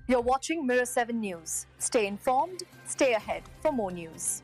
You're watching Mirror 7 News. Stay informed, stay ahead for more news.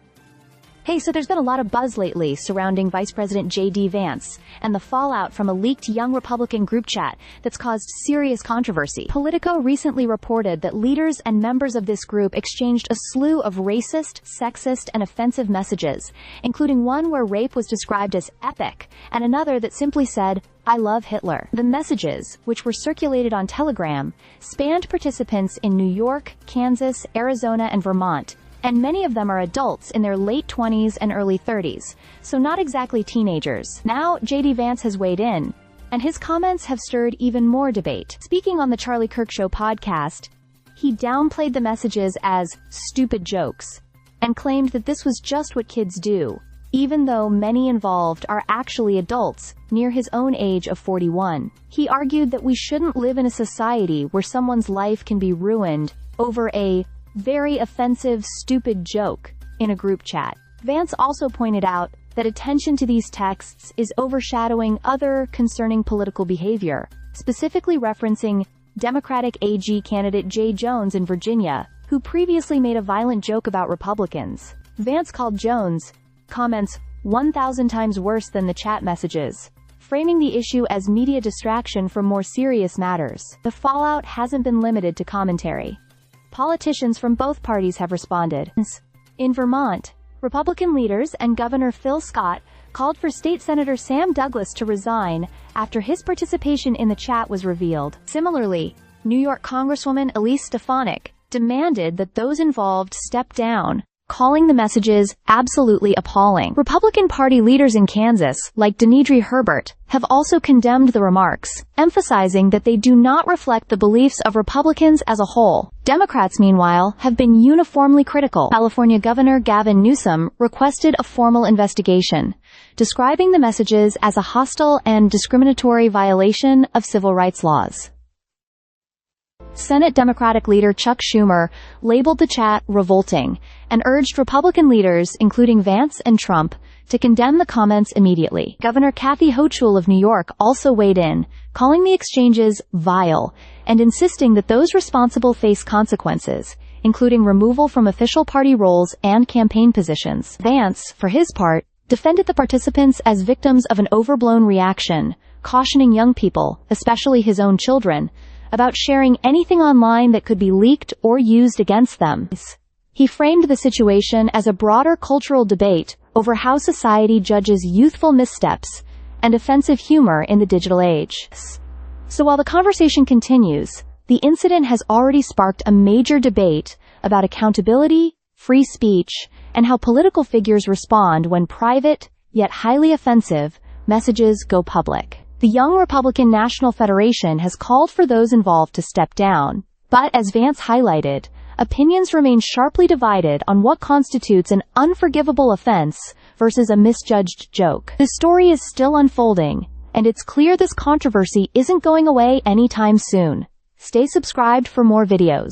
Hey, so there's been a lot of buzz lately surrounding Vice President J.D. Vance and the fallout from a leaked young Republican group chat that's caused serious controversy. Politico recently reported that leaders and members of this group exchanged a slew of racist, sexist, and offensive messages, including one where rape was described as epic, and another that simply said, "I love Hitler." The messages, which were circulated on Telegram, spanned participants in New York, Kansas, Arizona, and Vermont, and many of them are adults in their late 20s and early 30s, so not exactly teenagers. Now, J.D. Vance has weighed in, and his comments have stirred even more debate. Speaking on the Charlie Kirk Show podcast, he downplayed the messages as stupid jokes and claimed that this was just what kids do, even though many involved are actually adults near his own age of 41. He argued that we shouldn't live in a society where someone's life can be ruined over a very offensive, stupid joke in a group chat. Vance also pointed out that attention to these texts is overshadowing other concerning political behavior, specifically referencing Democratic AG candidate Jay Jones in Virginia, who previously made a violent joke about Republicans. Vance called Jones' comments 1,000 times worse than the chat messages, framing the issue as media distraction from more serious matters. The fallout hasn't been limited to commentary. Politicians from both parties have responded. In Vermont, Republican leaders and Governor Phil Scott called for State Senator Sam Douglas to resign after his participation in the chat was revealed. Similarly, New York Congresswoman Elise Stefanik demanded that those involved step down, calling the messages absolutely appalling. Republican Party leaders in Kansas, like Denidre Herbert, have also condemned the remarks, emphasizing that they do not reflect the beliefs of Republicans as a whole. Democrats, meanwhile, have been uniformly critical. California Governor Gavin Newsom requested a formal investigation, describing the messages as a hostile and discriminatory violation of civil rights laws. Senate Democratic leader Chuck Schumer labeled the chat revolting and urged Republican leaders, including Vance and Trump, to condemn the comments immediately. Governor Kathy Hochul of New York also weighed in, calling the exchanges vile and insisting that those responsible face consequences, including removal from official party roles and campaign positions. Vance, for his part, defended the participants as victims of an overblown reaction, cautioning young people, especially his own children, about sharing anything online that could be leaked or used against them. He framed the situation as a broader cultural debate over how society judges youthful missteps and offensive humor in the digital age. So while the conversation continues, the incident has already sparked a major debate about accountability, free speech, and how political figures respond when private, yet highly offensive, messages go public. The Young Republican National Federation has called for those involved to step down, but as Vance highlighted, opinions remain sharply divided on what constitutes an unforgivable offense versus a misjudged joke. The story is still unfolding, and it's clear this controversy isn't going away anytime soon. Stay subscribed for more videos.